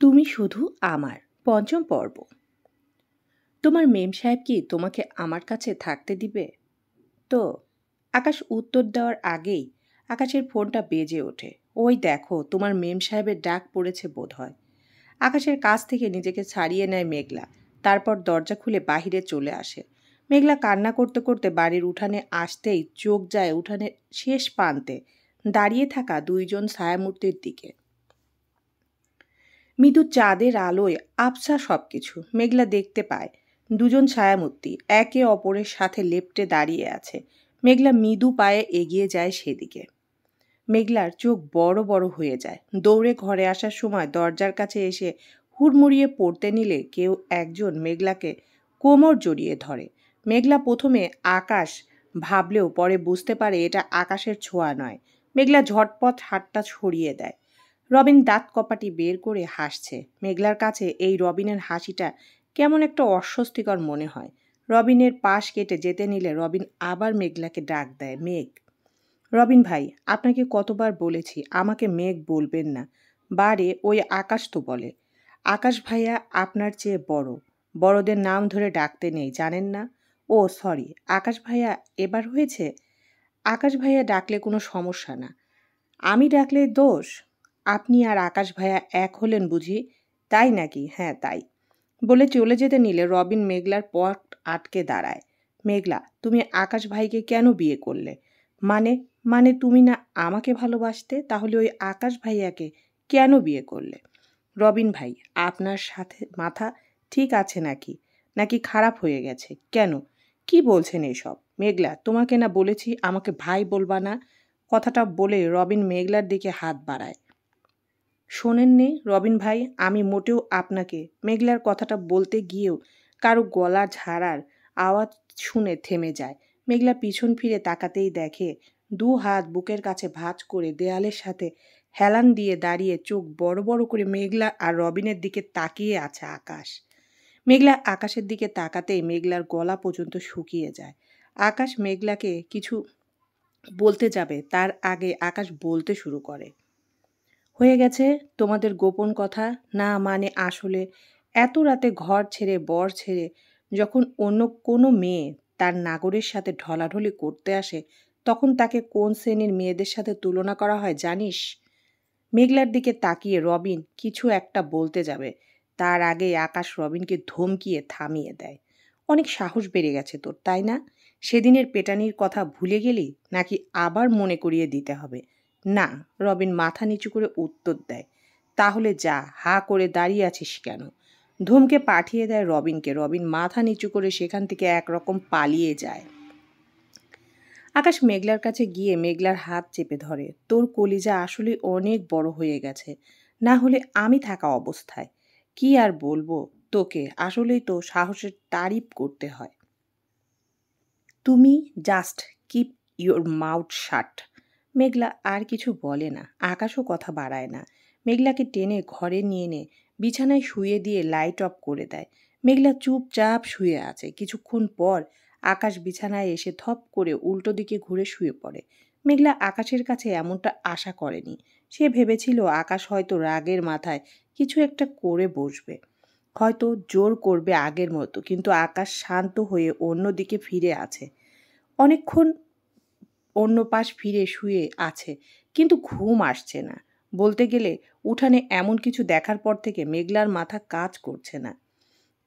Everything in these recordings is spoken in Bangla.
তুমি শুধু আমার পঞ্চম পর্ব। তোমার মেম সাহেব কি তোমাকে আমার কাছে থাকতে দিবে? তো আকাশ উত্তর দেওয়ার আগেই আকাশের ফোনটা বেজে ওঠে। ওই দেখো, তোমার মেম সাহেবের ডাক পড়েছে বোধ হয়। আকাশের কাছ থেকে নিজেকে ছাড়িয়ে নেয় মেঘলা। তারপর দরজা খুলে বাহিরে চলে আসে। মেঘলা কান্না করতে করতে বাড়ির উঠানে আসতেই চোখ যায় উঠানের শেষ প্রান্তে দাঁড়িয়ে থাকা দুইজন ছায়ামূর্তির দিকে। মৃদু চাঁদের আলোয় আবছা সবকিছু মেঘলা দেখতে পায়। দুজন ছায়ামূর্তি একে অপরের সাথে লেপ্টে দাঁড়িয়ে আছে। মেঘলা মৃদু পায়ে এগিয়ে যায় সেদিকে। মেঘলার চোখ বড় বড় হয়ে যায়। দৌড়ে ঘরে আসার সময় দরজার কাছে এসে হুড়মুড়িয়ে পড়তে নিলে কেউ একজন মেঘলাকে কোমর জড়িয়ে ধরে। মেঘলা প্রথমে আকাশ ভাবলেও পরে বুঝতে পারে এটা আকাশের ছোঁয়া নয়। মেঘলা ঝটপট হাতটা ছড়িয়ে দেয়। রবিন দাঁত কপাটি বের করে হাসছে। মেঘলার কাছে এই রবিনের হাসিটা কেমন একটা অস্বস্তিকর মনে হয়। রবিনের পাশ কেটে যেতে নিলে রবিন আবার মেঘলাকে ডাক দেয়, মেঘ। রবিন ভাই, আপনাকে কতবার বলেছি আমাকে মেঘ বলবেন না। বারে ওই আকাশ তো বলে। আকাশ ভাইয়া আপনার চেয়ে বড়। বড়দের নাম ধরে ডাকতে নেই, জানেন না? ও সরি, আকাশ ভাইয়া এবার হয়েছে। আকাশ ভাইয়া ডাকলে কোনো সমস্যা না, আমি ডাকলে দোষ? আপনি আর আকাশ ভাইয়া এক হলেন বুঝি? তাই নাকি? হ্যাঁ তাই। বলে চলে যেতে নিলে রবিন মেঘলার পথ আটকে দাঁড়ায়। মেঘলা, তুমি আকাশ ভাইকে কেন বিয়ে করলে? মানে মানে তুমি না আমাকে ভালোবাসতে, তাহলে ওই আকাশ ভাইয়াকে কেন বিয়ে করলে? রবিন ভাই, আপনার সাথে মাথা ঠিক আছে নাকি? নাকি খারাপ হয়ে গেছে? কেন? কি বলছেন এসব? মেঘলা, তোমাকে না বলেছি আমাকে ভাই বলবা না? কথাটা বলে রবিন মেঘলার দিকে হাত বাড়ায়। শোনেননি রবিন ভাই, আমি মোটেও আপনাকে। মেঘলার কথাটা বলতে গিয়েও কারো গলা ঝাড়ার আওয়াজ শুনে থেমে যায়। মেঘলা পিছন ফিরে তাকাতেই দেখে দু হাত বুকের কাছে ভাঁজ করে দেয়ালের সাথে হেলান দিয়ে দাঁড়িয়ে চোখ বড় বড় করে মেঘলা আর রবিনের দিকে তাকিয়ে আছে আকাশ। মেঘলা আকাশের দিকে তাকাতেই মেঘলার গলা পর্যন্ত শুকিয়ে যায়। আকাশ মেঘলাকে কিছু বলতে যাবে তার আগে আকাশ বলতে শুরু করে, হয়ে গেছে তোমাদের গোপন কথা। না মানে আসলে এত রাতে ঘর ছেড়ে বর ছেড়ে যখন অন্য কোনো মেয়ে তার নাগরের সাথে ঢলাঢলি করতে আসে, তখন তাকে কোন শ্রেণীর মেয়েদের সাথে তুলনা করা হয় জানিস? মেঘলার দিকে তাকিয়ে রবিন কিছু একটা বলতে যাবে, তার আগে আকাশ রবিনকে ধমকিয়ে থামিয়ে দেয়। অনেক সাহস বেড়ে গেছে তোর, তাই না? সেদিনের পেটানির কথা ভুলে গেলি নাকি আবার মনে করিয়ে দিতে হবে? না। রবিন মাথা নিচু করে উত্তর দেয়। তাহলে যা, হা করে দাঁড়িয়ে আছিস কেন? ধমকে পাঠিয়ে দেয় রবিনকে। রবিন মাথা নিচু করে সেখান থেকে একরকম পালিয়ে যায়। আকাশ মেঘলার কাছে গিয়ে মেঘলার হাত চেপে ধরে। তোর কলিজা আসলে অনেক বড় হয়ে গেছে, না হলে আমি থাকা অবস্থায়। কি আর বলবো তোকে, আসলেই তো সাহসের তারিফ করতে হয়। তুমি just keep your mouth shut. Meghla আর কিছু বলে না। আকাশও কথা বাড়ায় না। মেঘলাকে টেনে ঘরে নিয়ে নে বিছানায় শুয়ে দিয়ে লাইট অফ করে দেয়। মেঘলা চুপচাপ শুয়ে আছে। কিছুক্ষণ পর আকাশ বিছানায় এসে ধপ করে উল্টো দিকে ঘুরে শুয়ে পড়ে। মেঘলা আকাশের কাছে এমনটা আশা করেনি। সে ভেবেছিল আকাশ হয়তো রাগের মাথায় কিছু একটা করে বসবে, হয়তো জোর করবে আগের মতো, কিন্তু আকাশ শান্ত হয়ে অন্যদিকে ফিরে আছে। অনেকক্ষণ অন্য পাশ ফিরে শুয়ে আছে, কিন্তু ঘুম আসছে না। বলতে গেলে উঠানে এমন কিছু দেখার পর থেকে মেঘলার মাথা কাজ করছে না।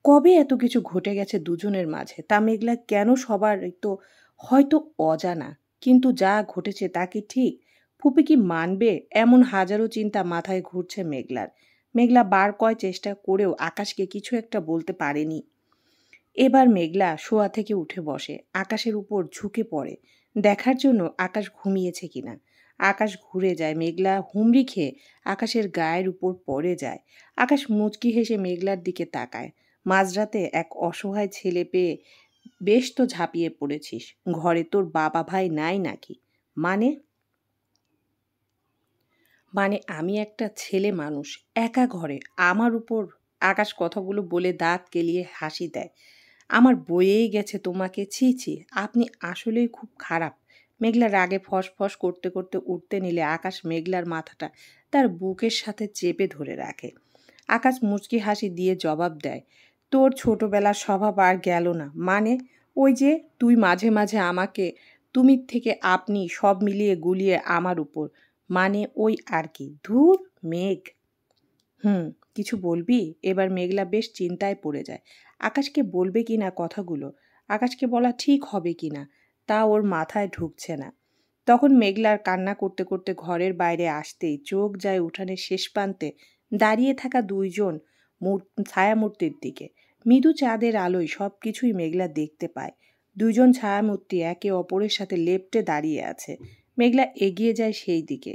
কবে এত কিছু ঘটে গেছে দুজনের মাঝে, তা মেঘলা কেন সবার তো হয়তো অজানা, কিন্তু যা ঘটেছে তা কি ঠিক? ফুপি কি মানবে? এমন হাজারো চিন্তা মাথায় ঘুরছে মেঘলার। মেঘলা বার কয় চেষ্টা করেও আকাশকে কিছু একটা বলতে পারেনি। এবার মেঘলা শোয়া থেকে উঠে বসে, আকাশের উপর ঝুঁকে পড়ে দেখার জন্য আকাশ ঘুমিয়েছে কিনা। আকাশ ঘুরে যায়। মেঘলা হুমড়ি খেয়ে আকাশের গায়ের উপর পড়ে যায়। আকাশ মুচকি হেসে মেঘলার দিকে তাকায়। মাঝরাতে এক অসহায় ছেলে পেয়ে বেশ তো ঝাঁপিয়ে পড়েছিস। ঘরে তোর বাবা ভাই নাই নাকি? মানে মানে আমি একটা ছেলে মানুষ, একা ঘরে, আমার উপর। আকাশ কথাগুলো বলে দাঁত কেলিয়ে হাসি দেয়। আমার বয়েই গেছে তোমাকে, ছি ছি, আপনি আসলেই খুব খারাপ। মেঘলা রাগে ফসফস করতে করতে উঠতে নিলে আকাশ মেঘলার মাথাটা তার বুকের সাথে চেপে ধরে রাখে। আকাশ মুচকি হাসি দিয়ে জবাব দেয়, তোর ছোটবেলার স্বভাব আর গেল না। মানে ওই যে তুই মাঝে মাঝে আমাকে তুমি থেকে আপনি সব মিলিয়ে গুলিয়ে আমার উপর, মানে ওই আর কি। ধুর মেঘ। হুম, কিছু বলবি? এবার মেঘলা বেশ চিন্তায় পড়ে যায়। আকাশকে বলবে কিনা কথাগুলো, আকাশকে বলা ঠিক হবে কিনা তা ওর মাথায় ঢুকছে না। তখন মেঘলার কান্না করতে করতে ঘরের বাইরে আসতেই চোখ যায় উঠানের শেষ প্রান্তে দাঁড়িয়ে থাকা দুইজন ছায়ামূর্তির দিকে। মৃদু চাঁদের আলোয় সব কিছুই মেঘলা দেখতে পায়। দুইজন ছায়ামূর্তি একে অপরের সাথে লেপ্টে দাঁড়িয়ে আছে। মেঘলা এগিয়ে যায় সেই দিকে।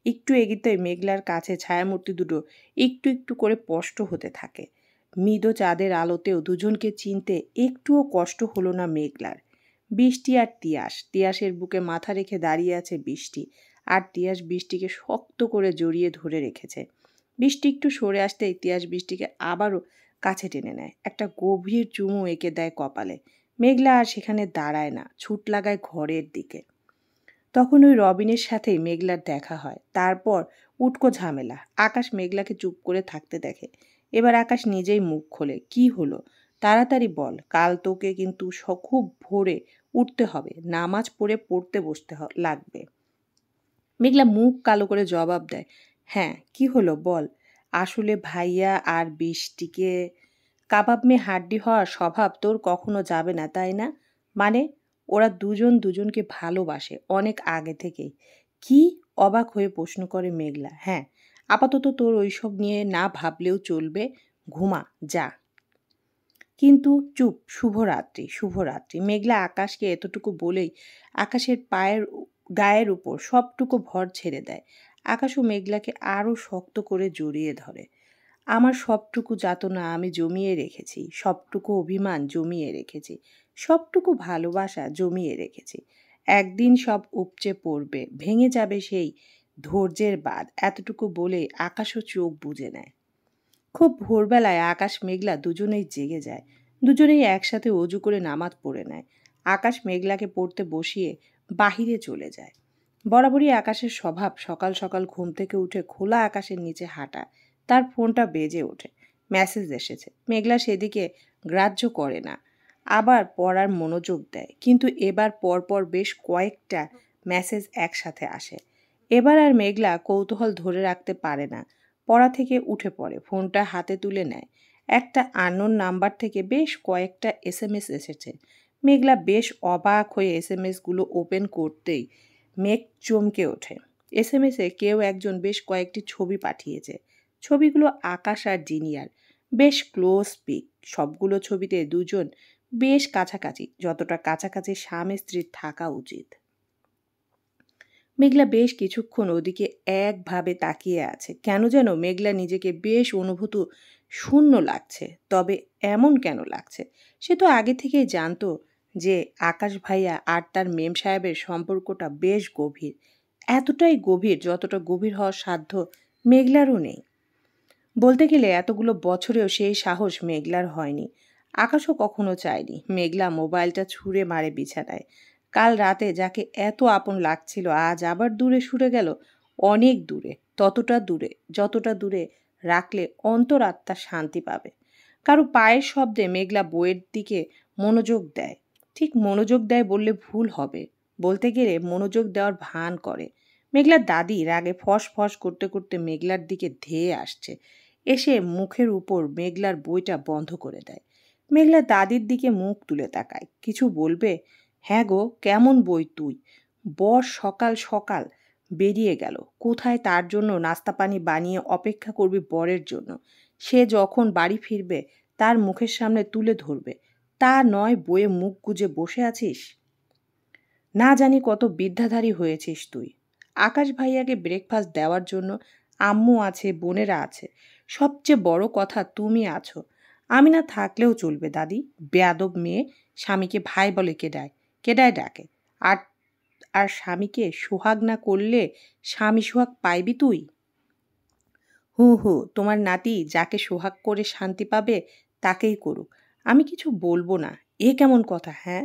একটু এগিয়ে মেঘলার কাছে ছায়ামূর্তি দুটো একটু একটু করে স্পষ্ট হতে থাকে। মৃদু চাঁদের আলোতেও দুজনকে চিনতে একটুও কষ্ট হলো না মেঘলার। বৃষ্টি আর তিয়াস। তিয়াসের বুকে মাথা রেখে দাঁড়িয়ে আছে বৃষ্টি, আর তিয়াস বৃষ্টিকে শক্ত করে জড়িয়ে ধরে রেখেছে। বৃষ্টি একটু সরে আসতেই তিয়াস বৃষ্টিকে আবারও কাছে টেনে নেয়, একটা গভীর চুমু এঁকে দেয় কপালে। মেঘলা আর সেখানে দাঁড়ায় না, ছুট লাগায় ঘরের দিকে। তখন ওই রবিনের সাথেই মেঘলার দেখা হয়। তারপর উটকো ঝামেলা। আকাশ মেঘলাকে চুপ করে থাকতে দেখে। এবার আকাশ নিজেই মুখ খোলে, কি হলো তাড়াতাড়ি বল, কাল তোকে কিন্তু খুব ভোরে উঠতে হবে, নামাজ পড়তে বসতে লাগবে। মেঘলা মুখ কালো করে জবাব দেয়, হ্যাঁ কি হলো বল। আসলে ভাইয়া আর বৃষ্টিকে কাবাব মেয়ে হাড্ডি হওয়ার স্বভাব তোর কখনো যাবে না তাই না? মানে ওরা দুজন দুজনকে ভালোবাসে অনেক আগে থেকেই। কি? অবাক হয়ে প্রশ্ন করে মেঘলা। হ্যাঁ, আপাতত তোর ওইসব নিয়ে না ভাবলেও চলবে, ঘুমা যা। কিন্তু চুপ, শুভরাত্রি। শুভরাত্রি। মেঘলা আকাশকে এতটুকু বলেই আকাশের গায়ের উপর সবটুকু ভর ছেড়ে দেয়। আকাশও মেঘলাকে আরও শক্ত করে জড়িয়ে ধরে। আমার সবটুকু যাতনা আমি জমিয়ে রেখেছি, সবটুকু অভিমান জমিয়ে রেখেছি, সবটুকু ভালোবাসা জমিয়ে রেখেছি। একদিন সব উপচে পড়বে, ভেঙে যাবে সেই ধৈর্যের বাঁধ। এতটুকু বলেই আকাশও চোখ বুজে নেয়। খুব ভোরবেলায় আকাশ মেঘলা দুজনেই জেগে যায়। দুজনেই একসাথে অজু করে নামাজ পড়ে নেয়। আকাশ মেঘলাকে পড়তে বসিয়ে বাহিরে চলে যায়। বরাবরই আকাশের স্বভাব সকাল সকাল ঘুম থেকে উঠে খোলা আকাশের নিচে হাঁটা। তার ফোনটা বেজে ওঠে। মেসেজ এসেছে। মেঘলা সেদিকে গ্রাহ্য করে না, আবার পড়ার মনোযোগ দেয়। কিন্তু এবার পরপর বেশ কয়েকটা মেসেজ একসাথে আসে। এবার আর মেঘলা কৌতূহল ধরে রাখতে পারে না, পড়া থেকে উঠে পড়ে, ফোনটা হাতে তুলে নেয়। একটা আননোন নাম্বার থেকে বেশ কয়েকটা এসএমএস এসেছে। মেঘলা বেশ অবাক হয়ে এসএমএসগুলো ওপেন করতেই মেঘ চমকে ওঠে। এসএমএসে কেউ একজন বেশ কয়েকটি ছবি পাঠিয়েছে। ছবিগুলো আকাশ আর জিনিয়ার, বেশ ক্লোজ পিক। সবগুলো ছবিতে দুজন বেশ কাছাকাছি, যতটা কাছাকাছি স্বামী স্ত্রীর থাকা উচিত। মেঘলা বেশ কিছুক্ষণ ওদিকে একভাবে তাকিয়ে আছে। কেন যেন মেঘলা নিজেকে বেশ শূন্য লাগছে। তবে এমন কেন লাগছে? সে তো আগে থেকেই জানতো যে আকাশ ভাইয়া আর তার মেম সাহেবের সম্পর্কটা বেশ গভীর। এতটাই গভীর যতটা গভীর হওয়ার সাধ্য মেঘলারও নেই। বলতে গেলে এতগুলো বছরেও সেই সাহস মেঘলার হয়নি। আকাশও কখনো চায়নি। মেঘলা মোবাইলটা ছুঁড়ে মারে বিছানায়। কাল রাতে যাকে এত আপন লাগছিল আজ আবার দূরে সরে গেল, অনেক দূরে, ততটা দূরে যতটা দূরে রাখলে অন্তরাত্মা শান্তি পাবে। কারো পায়ের শব্দে মেঘলা বইয়ের দিকে মনোযোগ দেয়। ঠিক মনোযোগ দেয় বললে ভুল হবে, বলতে গেলে মনোযোগ দেওয়ার ভান করে। মেঘলার দাদি রাগে ফস ফস করতে করতে মেঘলার দিকে ধেয়ে আসছে, এসে মুখের উপর মেঘলার বইটা বন্ধ করে দেয়। মেঘলা দাদির দিকে মুখ তুলে তাকায়। কিছু বলবে? হ্যাঁ গো, কেমন বই তুই? বর সকাল সকাল বেরিয়ে গেল কোথায়, তার জন্য নাস্তা পানি বানিয়ে অপেক্ষা করবি বরের জন্য। সে যখন বাড়ি ফিরবে তার মুখের সামনে তুলে ধরবে, তা নয় বইয়ে মুখ গুজে বসে আছিস। না জানি কত বিদ্যাধারী হয়েছিস তুই। আকাশ ভাইয়াকে ব্রেকফাস্ট দেওয়ার জন্য আম্মু আছে, বোনেরা আছে, সবচেয়ে বড় কথা তুমি আছো। আমি না থাকলেও চলবে দাদি। বেয়াদব মেয়ে, স্বামীকে ভাই বলে কেডায় ডাকে। আর আর স্বামীকে সোহাগ না করলে স্বামী সোহাগ পাইবি তুই? হু হু, তোমার নাতি যাকে সোহাগ করে শান্তি পাবে তাকেই করুক, আমি কিছু বলবো না। এ কেমন কথা? হ্যাঁ,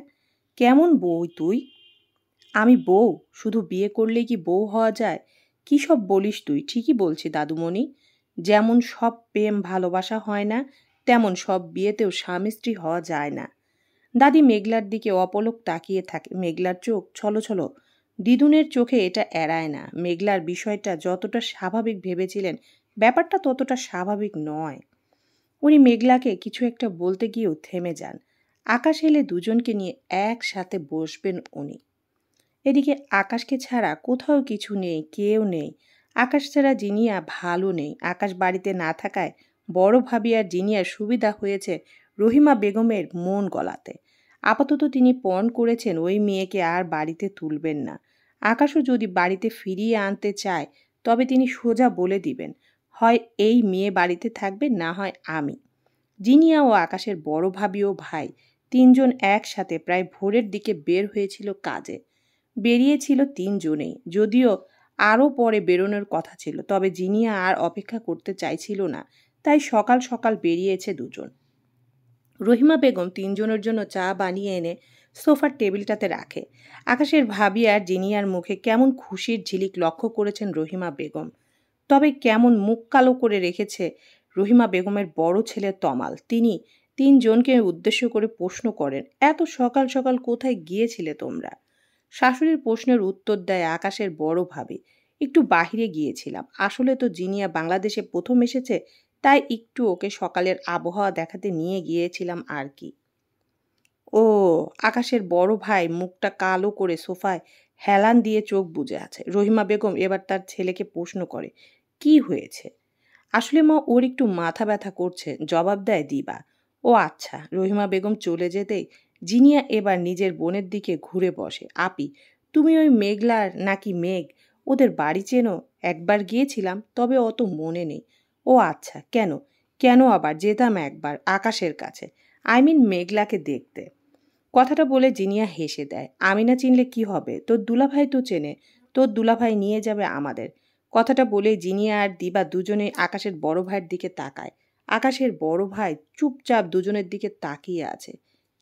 কেমন বউ তুই? আমি বউ? শুধু বিয়ে করলেই কি বউ হওয়া যায়? কী সব বলিস তুই? ঠিকই বলছি দাদুমণি। যেমন সব প্রেম ভালোবাসা হয় না, তেমন সব বিয়েতেও স্বামী স্ত্রী হওয়া যায় না। দাদি মেঘলার দিকে অপলক তাকিয়ে থাকে। মেঘলার চোখ ছলছল। দিদুনের চোখে এটা এড়ায় না। মেঘলার বিষয়টা যতটা স্বাভাবিক ভেবেছিলেন, ব্যাপারটা ততটা স্বাভাবিক নয়। উনি মেঘলাকে কিছু একটা বলতে গিয়েও থেমে যান। আকাশ এলে দুজনকে নিয়ে একসাথে বসবেন উনি। এদিকে আকাশকে ছাড়া কোথাও কিছু নেই, কেউ নেই। আকাশ ছাড়া জিনিয়া ভালো নেই। আকাশ বাড়িতে না থাকায় বড় ভাবি আর জিনিয়ার সুবিধা হয়েছে রহিমা বেগমের মন গলাতে। আপাতত তিনি পণ করেছেন ওই মেয়েকে আর বাড়িতে তুলবেন না। আকাশও যদি বাড়িতে ফিরিয়ে আনতে চায়, তবে তিনি সোজা বলে দিবেন, হয় এই মেয়ে বাড়িতে থাকবে, না হয় আমি। জিনিয়া ও আকাশের বড় ভাবি ও ভাই তিনজন একসাথে প্রায় ভোরের দিকে বের হয়েছিল কাজে। বেরিয়েছিল তিনজনেই, যদিও আরও পরে বেরোনোর কথা ছিল, তবে জিনিয়া আর অপেক্ষা করতে চাইছিল না, তাই সকাল সকাল বেরিয়েছে দুজন। রহিমা বেগম তিনজনের জন্য চা বানিয়ে এনে সোফার টেবিলটাতে রাখে। আকাশের ভাবি আর জিনিয়ার মুখে কেমন খুশির ঝিলিক লক্ষ্য করেছেন রহিমা বেগম। তবে কেমন মুখ কালো করে রেখেছে রহিমা বেগমের বড় ছেলে তমাল। তিনি তিনজনকে উদ্দেশ্য করে প্রশ্ন করেন, এত সকাল সকাল কোথায় গিয়েছিলে তোমরা? শাশুড়ির প্রশ্নের উত্তর দেয় আকাশের বড় ভাবি, একটু বাহিরে গিয়েছিলাম। আসলে তো জিনিয়া বাংলাদেশে প্রথম এসেছে, তাই একটু ওকে সকালের আবহাওয়া দেখাতে নিয়ে গিয়েছিলাম আর কি। ও, আকাশের বড় ভাই মুখটা কালো করে সোফায় হেলান দিয়ে চোখ বুজে আছে। রহিমা বেগম এবার তার ছেলেকে প্রশ্ন করে, কি হয়েছে? আসলে মা, ওর একটু মাথা ব্যথা করছে, জবাব দেয় দিবা। ও আচ্ছা। রহিমা বেগম চলে যেতেই জিনিয়া এবার নিজের বোনের দিকে ঘুরে বসে। আপি, তুমি ওই মেঘলার নাকি মেঘ, ওদের বাড়ি চেনো? একবার গিয়েছিলাম, তবে অত মনে নেই। ও আচ্ছা, কেন? কেন আবার যেতাম একবার আকাশের কাছে, আই মিন মেঘলাকে দেখতে। কথাটা বলে জিনিয়া হেসে দেয়। আমি না চিনলে কি হবে, তোর দুলাভাই তো চেনে, তোর দুলাভাই নিয়ে যাবে আমাদের। কথাটা বলে জিনিয়া আর দিবা দুজনেই আকাশের বড় ভাইয়ের দিকে তাকায়। আকাশের বড় ভাই চুপচাপ দুজনের দিকে তাকিয়ে আছে।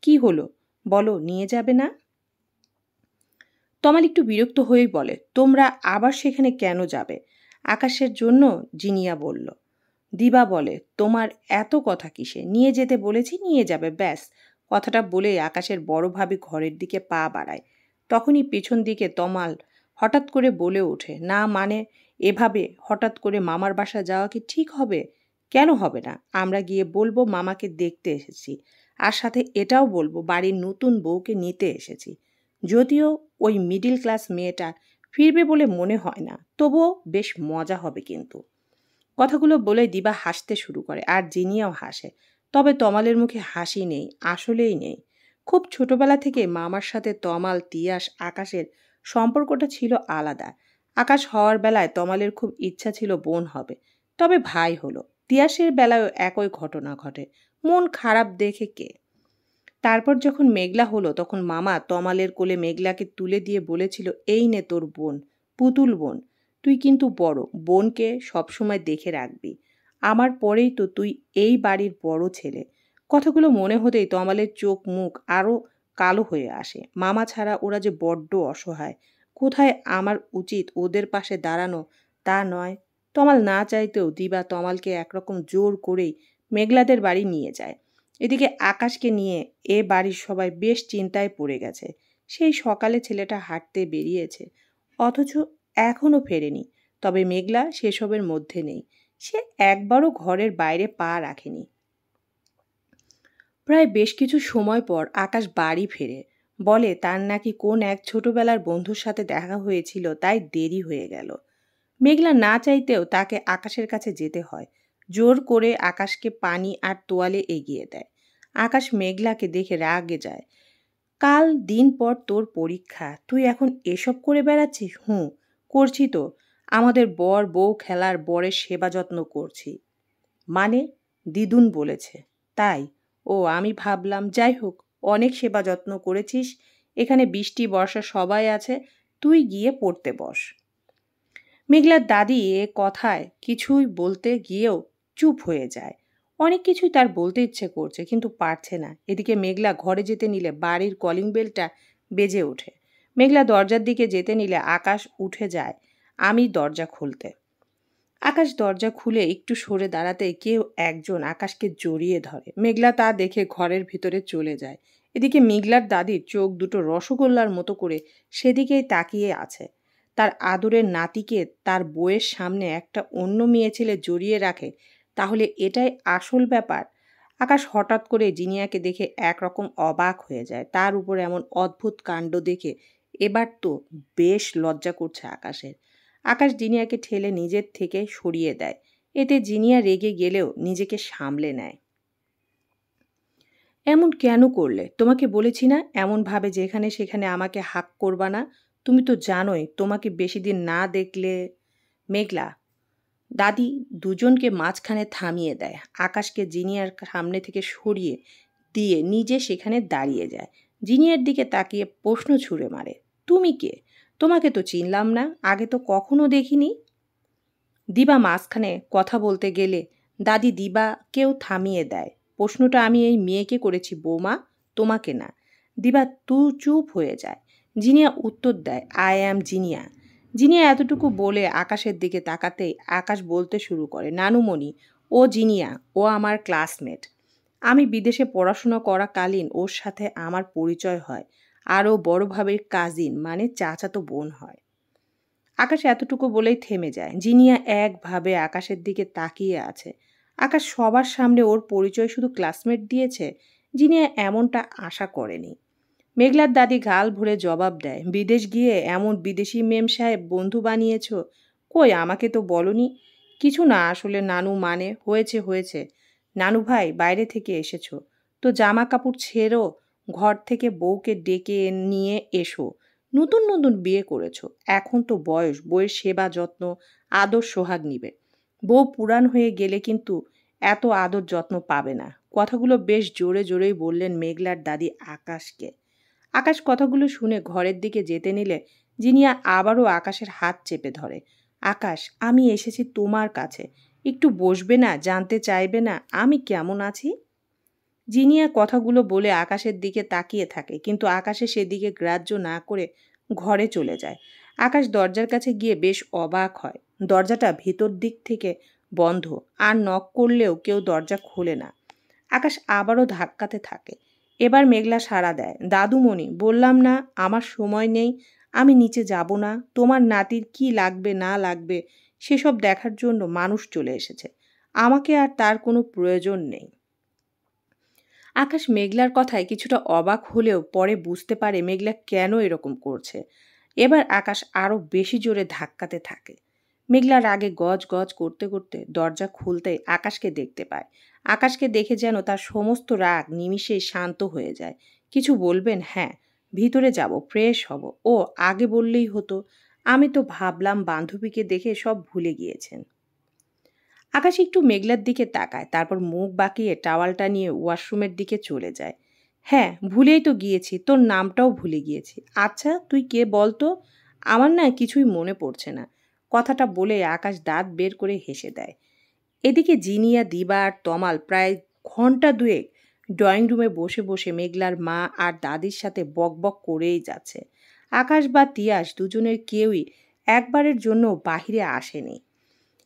কি হলো, বলো, নিয়ে যাবে না? তমাল একটু বিরক্ত হয়েই বলে, তোমরা আবার সেখানে কেন যাবে? আকাশের জন্য, জিনিয়া বলল। দিবা বলে, তোমার এত কথা কিসে? নিয়ে যেতে বলেছি, নিয়ে যাবে, ব্যাস। কথাটা বলেই আকাশের বড় ভাবি ঘরের দিকে পা বাড়ায়। তখনই পেছন দিকে তমাল হঠাৎ করে বলে ওঠে, না মানে, এভাবে হঠাৎ করে মামার বাসা যাওয়া কি ঠিক হবে? কেন হবে না? আমরা গিয়ে বলবো মামাকে দেখতে এসেছি, আর সাথে এটাও বলবো বাড়ির নতুন বউকে নিতে এসেছি। যদিও ওই মিডিল ক্লাস মেয়েটা ফিরবে বলে মনে হয় না, তবুও বেশ মজা হবে কিন্তু। কথাগুলো বলে দিবা হাসতে শুরু করে, আর জিনিয়াও হাসে। তবে তমালের মুখে হাসি নেই, আসলেই নেই। খুব ছোটবেলা থেকে মামার সাথে তমাল, তিয়াস, আকাশের সম্পর্কটা ছিল আলাদা। আকাশ হওয়ার বেলায় তমালের খুব ইচ্ছা ছিল বোন হবে, তবে ভাই হলো। তিয়াসের বেলায়ও একই ঘটনা ঘটে। মন খারাপ দেখে কে? তারপর যখন মেঘলা হলো, তখন মামা তমালের কোলে মেঘলাকে তুলে দিয়ে বলেছিল, এই নে তোর বোন, পুতুল বোন। তুই কিন্তু বড়, বোনকে সবসময় দেখে রাখবি। আমার পরেই তো তুই এই বাড়ির বড় ছেলে। কথাগুলো মনে হতেই তমালের চোখ মুখ আরও কালো হয়ে আসে। মামা ছাড়া ওরা যে বড্ড অসহায়। কোথায় আমার উচিত ওদের পাশে দাঁড়ানো, তা নয়। তমাল না চাইতেও দিবা তমালকে একরকম জোর করেই মেঘলাদের বাড়ি নিয়ে যায়। এদিকে আকাশকে নিয়ে এ বাড়ির সবাই বেশ চিন্তায় পড়ে গেছে। সেই সকালে ছেলেটা হাঁটতে বেরিয়েছে, অথচ এখনো ফেরেনি। তবে মেঘলা সেসবের মধ্যে নেই। সে একবারও ঘরের বাইরে পা রাখেনি। প্রায় বেশ কিছু সময় পর আকাশ বাড়ি ফেরে। বলে তার নাকি কোন এক ছোটবেলার বন্ধুর সাথে দেখা হয়েছিল, তাই দেরি হয়ে গেল। মেঘলা না চাইতেও তাকে আকাশের কাছে যেতে হয়। জোর করে আকাশকে পানি আর তোয়ালে এগিয়ে দেয়। আকাশ মেঘলাকে দেখে রাগে যায়। কাল দিন পর তোর পরীক্ষা, তুই এখন এসব করে বেড়াচ্ছিস? হুঁ, করছি তো। আমাদের বর বউ খেলার বরের সেবা যত্ন করছি। মানে? দিদুন বলেছে তাই? ও, আমি ভাবলাম, যাই হোক, অনেক সেবা যত্ন করেছিস। এখানে বৃষ্টি বর্ষা সবাই আছে, তুই গিয়ে পড়তে বস। মেঘলার দাদি এ কথায় কিছুই বলতে গিয়েও চুপ হয়ে যায়। অনেক কিছুই তার বলতে ইচ্ছে করছে, কিন্তু পারছে না। এদিকে মেঘলা ঘরে যেতে নিলে বাড়ির কলিং বেলটা বেজে ওঠে। মেঘলা দরজার দিকে যেতে নিলে আকাশ উঠে যায় আমি দরজা খুলতে। আকাশ দরজা খুলে একটু সরে দাঁড়াতে কেউ একজন আকাশকে জড়িয়ে ধরে। মেঘলা তা দেখে ঘরের ভিতরে চলে যায়। এদিকে মেঘলার দাদির চোখ দুটো রসগোল্লার মতো করে সেদিকেই তাকিয়ে আছে। তার আদরের নাতিকে তার বউয়ের সামনে একটা অন্য মেয়ে ছেলে জড়িয়ে রাখে, তাহলে এটাই আসল ব্যাপার। আকাশ হঠাৎ করে জিনিয়াকে দেখে একরকম অবাক হয়ে যায়। তার উপর এমন অদ্ভুত কাণ্ড দেখে এবার তো বেশ লজ্জা করছে আকাশের। আকাশ জিনিয়াকে ঠেলে নিজের থেকে সরিয়ে দেয়। এতে জিনিয়া রেগে গেলেও নিজেকে সামলে নেয়। এমন কেন করলে? তোমাকে বলেছি না এমনভাবে যেখানে সেখানে আমাকে হাক করবা না। তুমি তো জানোই তোমাকে বেশি দিন না দেখলে। মেঘলা দাদি দুজনকে মাঝখানে থামিয়ে দেয়। আকাশকে জিনিয়ার সামনে থেকে সরিয়ে দিয়ে নিজে সেখানে দাঁড়িয়ে যায়। জিনিয়ার দিকে তাকিয়ে প্রশ্ন ছুঁড়ে মারে, তুমি কে? তোমাকে তো চিনলাম না, আগে তো কখনো দেখিনি। দিবা মাঝখানে কথা বলতে গেলে দাদি দিবাকেও থামিয়ে দেয়। প্রশ্নটা আমি এই মেয়েকে করেছি বৌমা, তোমাকে না। দিবা চুপ হয়ে যায়। জিনিয়া উত্তর দেয়, আই অ্যাম জিনিয়া। জিনিয়া এতটুকু বলে আকাশের দিকে তাকাতেই আকাশ বলতে শুরু করে, নানুমণি, ও জিনিয়া, ও আমার ক্লাসমেট। আমি বিদেশে পড়াশোনা করাকালীন ওর সাথে আমার পরিচয় হয়। আর ও বড় ভাবের কাজিন, মানে চাচাতো বোন হয়। আকাশ এতটুকু বলেই থেমে যায়। জিনিয়া একভাবে আকাশের দিকে তাকিয়ে আছে। আকাশ সবার সামনে ওর পরিচয় শুধু ক্লাসমেট দিয়েছে। জিনিয়া এমনটা আশা করেনি। মেঘলার দাদি গাল ভরে জবাব দেয়, বিদেশ গিয়ে এমন বিদেশি মেম সাহেব বন্ধু বানিয়েছ? কই, আমাকে তো বলনি। কিছু না আসলে নানু, মানে হয়েছে হয়েছে। নানু ভাই, বাইরে থেকে এসেছো তো জামা কাপড় ছেড়ো, ঘর থেকে বউকে ডেকে নিয়ে এসো। নতুন নতুন বিয়ে করেছো, এখন তো বয়স বউয়ের সেবা যত্ন আদর সোহাগ নিবে। বউ পুরান হয়ে গেলে কিন্তু এত আদর যত্ন পাবে না। কথাগুলো বেশ জোরে জোরেই বললেন মেঘলার দাদি আকাশকে। আকাশ কথাগুলো শুনে ঘরের দিকে যেতে নিলে জিনিয়া আবারও আকাশের হাত চেপে ধরে। আকাশ, আমি এসেছি তোমার কাছে, একটু বসবে না? জানতে চাইবে না আমি কেমন আছি? জিনিয়া কথাগুলো বলে আকাশের দিকে তাকিয়ে থাকে, কিন্তু আকাশে সেদিকে গ্রাহ্য না করে ঘরে চলে যায়। আকাশ দরজার কাছে গিয়ে বেশ অবাক হয়। দরজাটা ভিতর দিক থেকে বন্ধ, আর নক করলেও কেউ দরজা খোলে না। আকাশ আবারও ধাক্কাতে থাকে। এবার মেঘলা সাড়া দেয়, দাদুমণি, বললাম না আমার সময় নেই, আমি নিচে যাব না। তোমার নাতির কি লাগবে না লাগবে সেসব দেখার জন্য মানুষ চলে এসেছে। আমাকে আর তার কোনো প্রয়োজন নেই। আকাশ মেঘলার কথায় কিছুটা অবাক হলেও পরে বুঝতে পারে মেঘলা কেন এরকম করছে। এবার আকাশ আরও বেশি জোরে ধাক্কাতে থাকে। মেঘলা রাগে গজ গজ করতে করতে দরজা খুলতেই আকাশকে দেখতে পায়। আকাশকে দেখে যেন তার সমস্ত রাগ নিমিষেই শান্ত হয়ে যায়। কিছু বলবেন? হ্যাঁ, ভিতরে যাব, ফ্রেশ হব। ও, আগে বললেই হতো। আমি তো ভাবলাম বান্ধবীকে দেখে সব ভুলে গিয়েছেন। আকাশ একটু মেঘলার দিকে তাকায়, তারপর মুখ বাঁকিয়ে টাওয়ালটা নিয়ে ওয়াশরুমের দিকে চলে যায়। হ্যাঁ, ভুলেই তো গিয়েছি, তোর নামটাও ভুলে গিয়েছি। আচ্ছা তুই কে বল তো? আমার না কিছুই মনে পড়ছে না। কথাটা বলে আকাশ দাঁত বের করে হেসে দেয়। এদিকে জিনিয়া, দিবা আর তমাল প্রায় ঘন্টা দুয়েক ড্রয়িং রুমে বসে বসে মেঘলার মা আর দাদির সাথে বকবক করেই যাচ্ছে। আকাশ বা তিয়াস দুজনের কেউই একবারের জন্য বাহিরে আসেনি।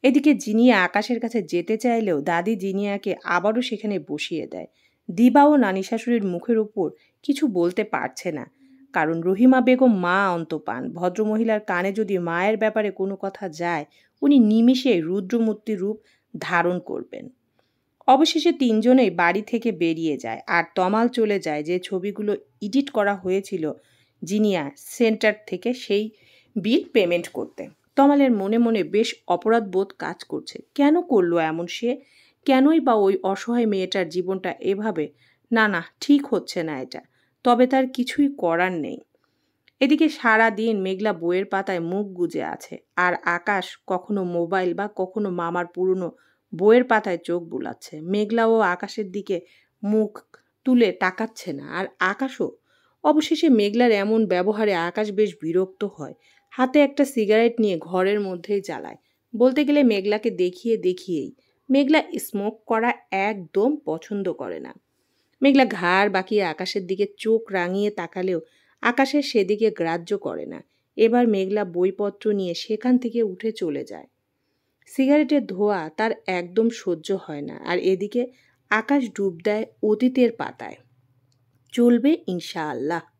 এদিকে জিনিয়া আকাশের কাছে যেতে চাইলেও দাদি জিনিয়াকে আবারও সেখানে বসিয়ে দেয়। দিবা ও নানি শাশুড়ির মুখের উপর কিছু বলতে পারছে না, কারণ রহিমা বেগম মা অন্তপান। ভদ্রমহিলার কানে যদি মায়ের ব্যাপারে কোনো কথা যায়, উনি নিমিষে রুদ্রমূর্তি রূপ ধারণ করবেন। অবশেষে তিনজনেই বাড়ি থেকে বেরিয়ে যায়, আর তমাল চলে যায় যে ছবিগুলো এডিট করা হয়েছিল জিনিয়া সেন্টার থেকে সেই বিল পেমেন্ট করতে। তমালের মনে মনে বেশ অপরাধ বোধ কাজ করছে। কেন করলো এমন সে? কেনই বা ওই অসহায় মেয়েটার জীবনটা এভাবে? না না, ঠিক হচ্ছে না এটা। তবে তার কিছুই করার নেই। এদিকে সারা দিন মেঘলা বইয়ের পাতায় মুখ গুজে আছে, আর আকাশ কখনো মোবাইল বা কখনো মামার পুরনো বইয়ের পাতায় চোখ বুলাচ্ছে। মেঘলাও আকাশের দিকে মুখ তুলে তাকাচ্ছে না, আর আকাশও। অবশেষে মেঘলার এমন ব্যবহারে আকাশ বেশ বিরক্ত হয়। হাতে একটা সিগারেট নিয়ে ঘরের মধ্যেই জ্বালায়। বলতে গেলে মেঘলাকে দেখিয়ে দেখিয়েই। মেঘলা স্মোক করা একদম পছন্দ করে না। মেঘলা ঘাড় বাঁকিয়ে আকাশের দিকে চোখ রাঙিয়ে তাকালেও আকাশের সেদিকে গ্রাহ্য করে না। এবার মেঘলা বইপত্র নিয়ে সেখান থেকে উঠে চলে যায়। সিগারেটের ধোঁয়া তার একদম সহ্য হয় না, আর এদিকে আকাশ ডুব দেয় অতীতের পাতায়। চলবে ইনশাআল্লাহ।